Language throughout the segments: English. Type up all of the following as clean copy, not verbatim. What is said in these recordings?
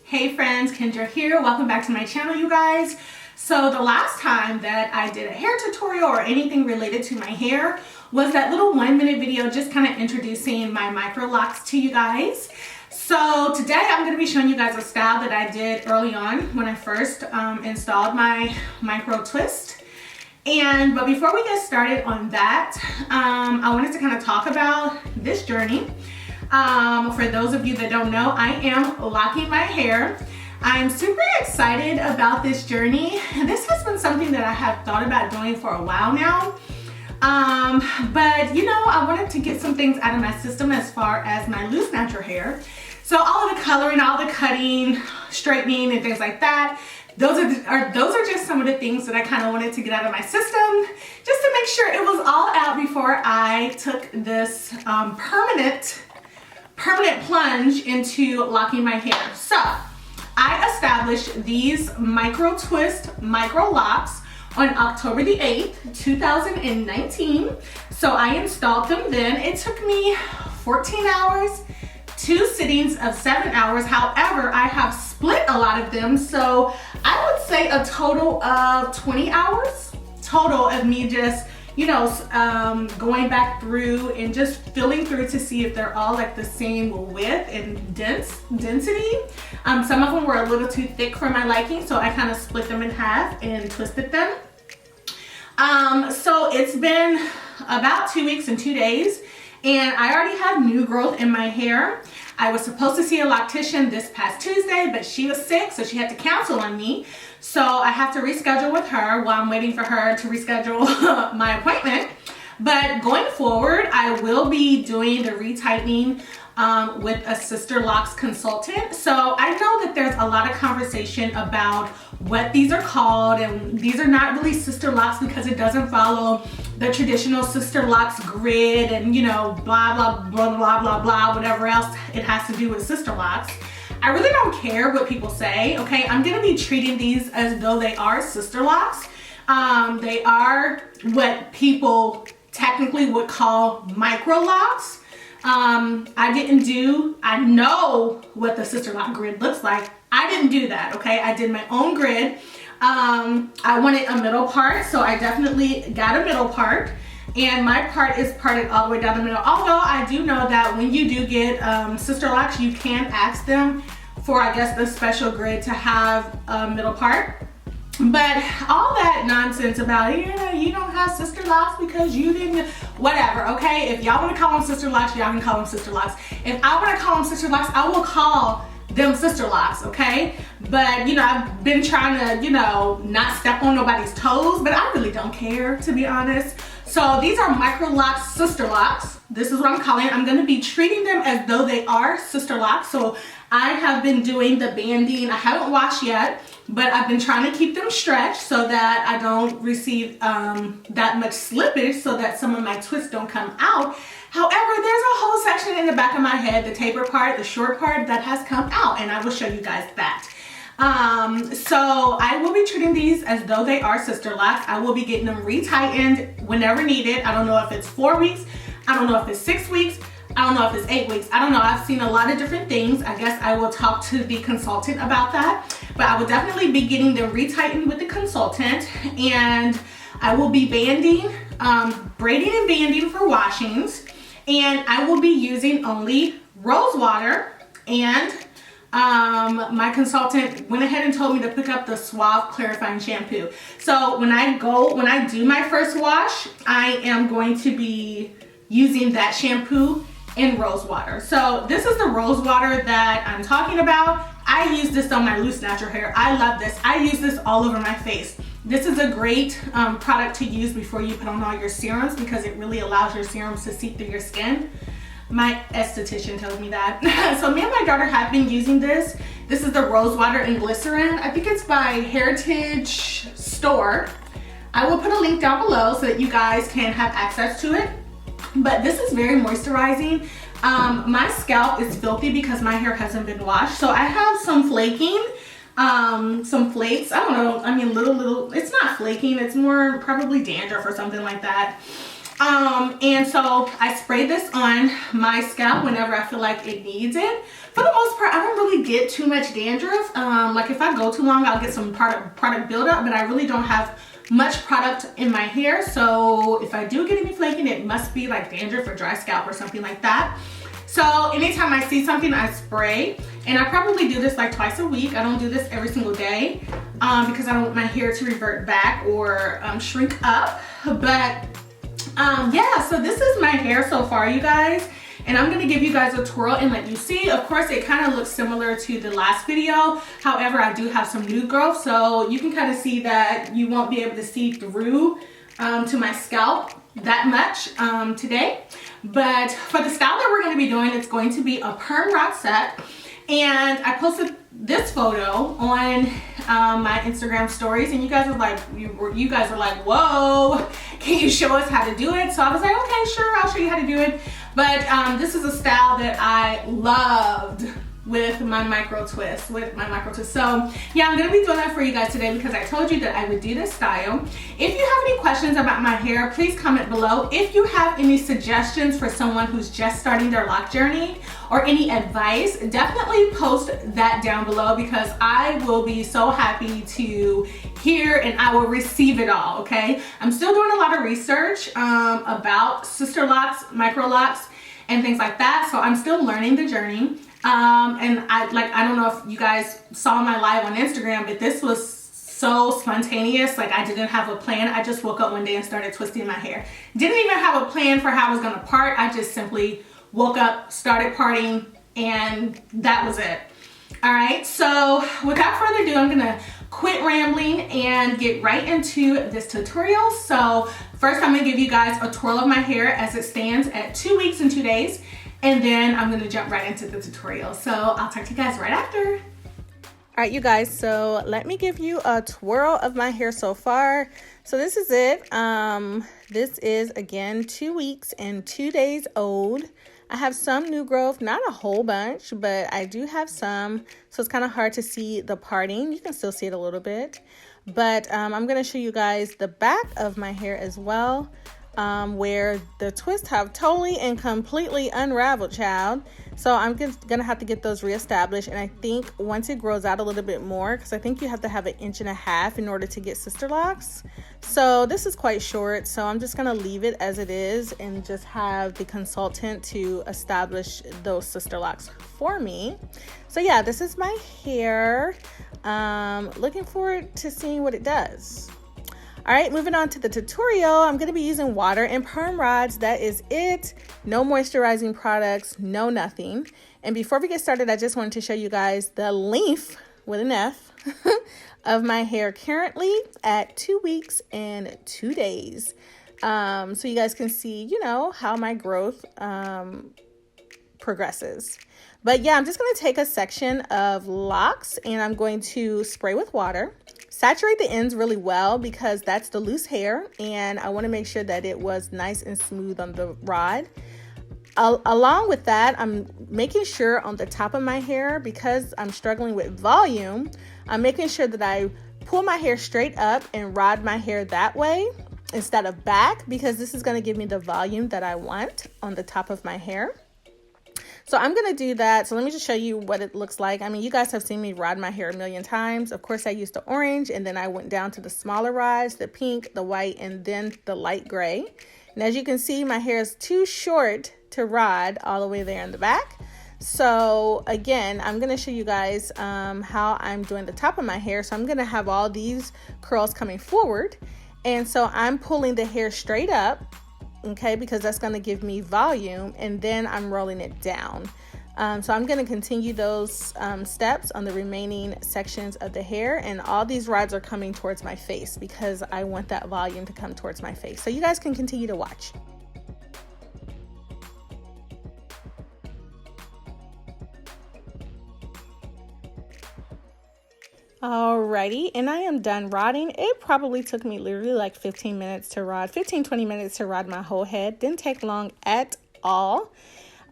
Hey friends, Kendra here. Welcome back to my channel, you guys. So the last time that I did a hair tutorial or anything related to my hair was that little 1-minute video just kind of introducing my Microlocs to you guys. So today I'm going to be showing you guys a style that I did early on when I first installed my micro twist. But before we get started on that, I wanted to kind of talk about this journey. For those of you that don't know, I am locking my hair. I'm super excited about this journey. This has been something that I have thought about doing for a while now. But you know, I wanted to get some things out of my system as far as my loose natural hair. So all of the coloring, all the cutting, straightening and things like that, those are just some of the things that I kind of wanted to get out of my system, just to make sure it was all out before I took this permanent plunge into locking my hair. So I established these micro twist Microlocs on October the 8th, 2019. So I installed them then. It took me 14 hours, 2 sittings of 7 hours. However, I have split a lot of them. So I would say a total of 20 hours total of me just, you know, going back through and just filling through to see if they're all like the same width and density. Some of them were a little too thick for my liking, so I kind of split them in half and twisted them. So it's been about 2 weeks and 2 days, and I already have new growth in my hair. I was supposed to see a loctician this past Tuesday, but she was sick, so she had to cancel on me. So I have to reschedule with her while I'm waiting for her to reschedule my appointment. But going forward, I will be doing the retightening with a Sisterlocks consultant. So I know that there's a lot of conversation about what these are called, and these are not really Sisterlocks because it doesn't follow the traditional Sisterlocks grid and, you know, blah, blah, blah, blah, blah, blah, whatever else it has to do with Sisterlocks. I really don't care what people say, okay? I'm gonna be treating these as though they are Sisterlocks. They are what people technically would call Microlocs. I know what the Sisterlock grid looks like. I didn't do that, okay? I did my own grid. I wanted a middle part, so I definitely got a middle part. And my part is parted all the way down the middle. Although I do know that when you do get Sisterlocks, you can ask them for, I guess, the special grid to have a middle part. But all that nonsense about, yeah, you don't have Sisterlocks because you didn't, whatever, okay? If y'all want to call them Sisterlocks, y'all can call them Sisterlocks. If I want to call them Sisterlocks, I will call them Sisterlocks, okay? But, you know, I've been trying to, you know, not step on nobody's toes, but I really don't care, to be honest. So these are Microlocs Sisterlocks. This is what I'm calling it. I'm going to be treating them as though they are Sisterlocks. So I have been doing the banding. I haven't washed yet, but I've been trying to keep them stretched so that I don't receive that much slippage, so that some of my twists don't come out. However, there's a whole section in the back of my head, the taper part, the short part, that has come out, and I will show you guys that. So I will be treating these as though they are Sisterlocks. I will be getting them retightened whenever needed. I don't know if it's 4 weeks. I don't know if it's 6 weeks. I don't know if it's 8 weeks. I don't know. I've seen a lot of different things. I guess I will talk to the consultant about that. But I will definitely be getting them retightened with the consultant. And I will be banding, braiding and banding for washings. And I will be using only rose water. And my consultant went ahead and told me to pick up the Suave Clarifying Shampoo. So when I do my first wash, I am going to be using that shampoo in rose water. So this is the rose water that I'm talking about. I use this on my loose natural hair. I love this. I use this all over my face. This is a great product to use before you put on all your serums, because it really allows your serums to seep through your skin. My esthetician told me that. So me and my daughter have been using this. This is the rose water and glycerin. I think it's by Heritage Store. I will put a link down below so that you guys can have access to it. But this is very moisturizing. My scalp is filthy because my hair hasn't been washed. So I have some flaking, some flakes. I don't know, I mean little, it's not flaking. It's more probably dandruff or something like that. And so I spray this on my scalp whenever I feel like it needs it. For the most part, I don't really get too much dandruff. Like if I go too long, I'll get some product buildup, but I really don't have much product in my hair. So if I do get any flaking, it must be like dandruff or dry scalp or something like that. So anytime I see something, I spray, and I probably do this like twice a week. I don't do this every single day because I don't want my hair to revert back or shrink up. But yeah, so this is my hair so far, you guys. And I'm gonna give you guys a twirl and let you see. Of course, it kind of looks similar to the last video. However, I do have some new growth, so you can kind of see that you won't be able to see through to my scalp that much today. But for the style that we're gonna be doing, it's going to be a perm rod set. And I posted this photo on my Instagram stories, and you guys are like, you guys are like, whoa, can you show us how to do it? So I was like, okay, sure, I'll show you how to do it. But this is a style that I loved with my micro twist, So yeah, I'm gonna be doing that for you guys today because I told you that I would do this style. If you have any questions about my hair, please comment below. If you have any suggestions for someone who's just starting their lock journey or any advice, definitely post that down below because I will be so happy to hear and I will receive it all, okay? I'm still doing a lot of research about Sisterlocks, Microlocs, and things like that, so I'm still learning the journey. And I don't know if you guys saw my live on Instagram, but this was so spontaneous. Like I didn't have a plan. I just woke up one day and started twisting my hair. Didn't even have a plan for how I was gonna part. I just simply woke up, started parting, and that was it. All right, so without further ado, I'm gonna quit rambling and get right into this tutorial. So first I'm gonna give you guys a twirl of my hair as it stands at 2 weeks and 2 days. And then I'm gonna jump right into the tutorial. So I'll talk to you guys right after. All right, you guys, so let me give you a twirl of my hair so far. So this is it. This is, again, 2 weeks and 2 days old. I have some new growth, not a whole bunch, but I do have some. So it's kind of hard to see the parting. You can still see it a little bit. But I'm gonna show you guys the back of my hair as well. Where the twists have totally and completely unraveled, child. So I'm gonna have to get those reestablished, and I think once it grows out a little bit more, because I think you have to have 1.5 inches in order to get Sisterlocks. So this is quite short, so I'm just gonna leave it as it is and just have the consultant to establish those Sisterlocks for me. So yeah, this is my hair. Looking forward to seeing what it does. All right, moving on to the tutorial, I'm gonna be using water and perm rods. That is it. No moisturizing products, no nothing. And before we get started, I just wanted to show you guys the length, with an F, of my hair currently at 2 weeks and 2 days. So you guys can see, you know, how my growth progresses. But yeah, I'm just gonna take a section of locks and I'm going to spray with water. Saturate the ends really well because that's the loose hair, and I want to make sure that it was nice and smooth on the rod. Along with that, I'm making sure on the top of my hair, because I'm struggling with volume, I'm making sure that I pull my hair straight up and rod my hair that way instead of back, because this is going to give me the volume that I want on the top of my hair. So I'm going to do that. So let me just show you what it looks like. I mean, you guys have seen me rod my hair a million times. Of course, I used the orange, and then I went down to the smaller rods, the pink, the white, and then the light gray. And as you can see, my hair is too short to rod all the way there in the back. So again, I'm going to show you guys how I'm doing the top of my hair. So I'm going to have all these curls coming forward. And so I'm pulling the hair straight up. Okay, because that's going to give me volume, and then I'm rolling it down. So I'm going to continue those steps on the remaining sections of the hair, and all these rods are coming towards my face because I want that volume to come towards my face. So you guys can continue to watch. Alrighty, and I am done rodding. It probably took me literally like 15 minutes to rod, 15-20 minutes to rod my whole head. Didn't take long at all.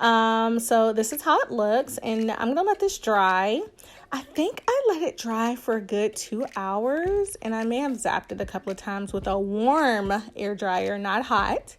So this is how it looks, and I'm gonna let this dry. I think I let it dry for a good 2 hours, and I may have zapped it a couple of times with a warm air dryer, not hot.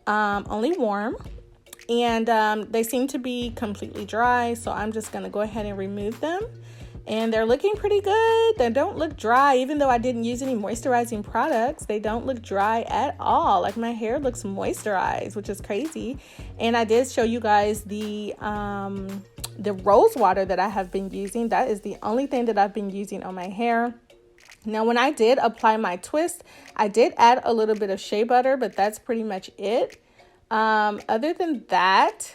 only warm. And they seem to be completely dry, so I'm just gonna go ahead and remove them. And they're looking pretty good. They don't look dry, even though I didn't use any moisturizing products. They don't look dry at all. Like, my hair looks moisturized, which is crazy. And I did show you guys the rose water that I have been using. That is the only thing that I've been using on my hair. Now, when I did apply my twist, I did add a little bit of shea butter, but that's pretty much it. Other than that,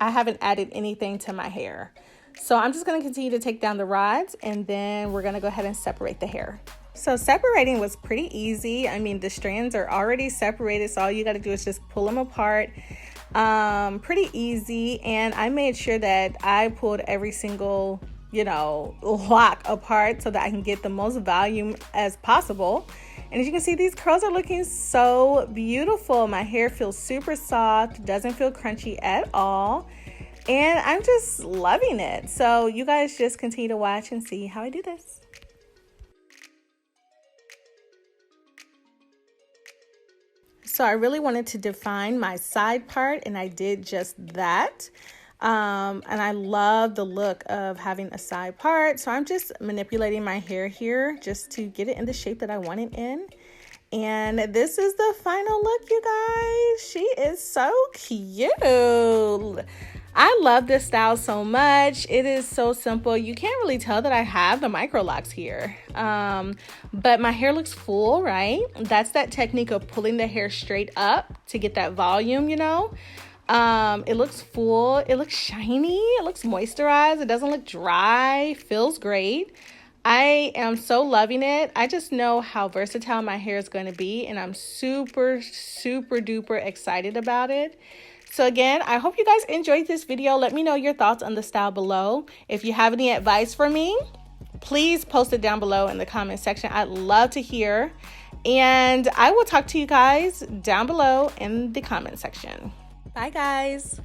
I haven't added anything to my hair. So I'm just going to continue to take down the rods, and then we're going to go ahead and separate the hair. So separating was pretty easy. I mean, the strands are already separated, so all you got to do is just pull them apart. Pretty easy. And I made sure that I pulled every single, lock apart so that I can get the most volume as possible. And as you can see, these curls are looking so beautiful. My hair feels super soft, doesn't feel crunchy at all. And I'm just loving it. So you guys just continue to watch and see how I do this. So I really wanted to define my side part, and I did just that. And I love the look of having a side part. So I'm just manipulating my hair here just to get it in the shape that I want it in. And this is the final look, you guys. She is so cute. I love this style so much. It is so simple. You can't really tell that I have the Microlocs here. But my hair looks full, right? That's that technique of pulling the hair straight up to get that volume, It looks full. It looks shiny. It looks moisturized. It doesn't look dry. Feels great. I am so loving it. I just know how versatile my hair is going to be, and I'm super, super duper excited about it. So again, I hope you guys enjoyed this video. Let me know your thoughts on the style below. If you have any advice for me, please post it down below in the comment section. I'd love to hear. And I will talk to you guys down below in the comment section. Bye, guys.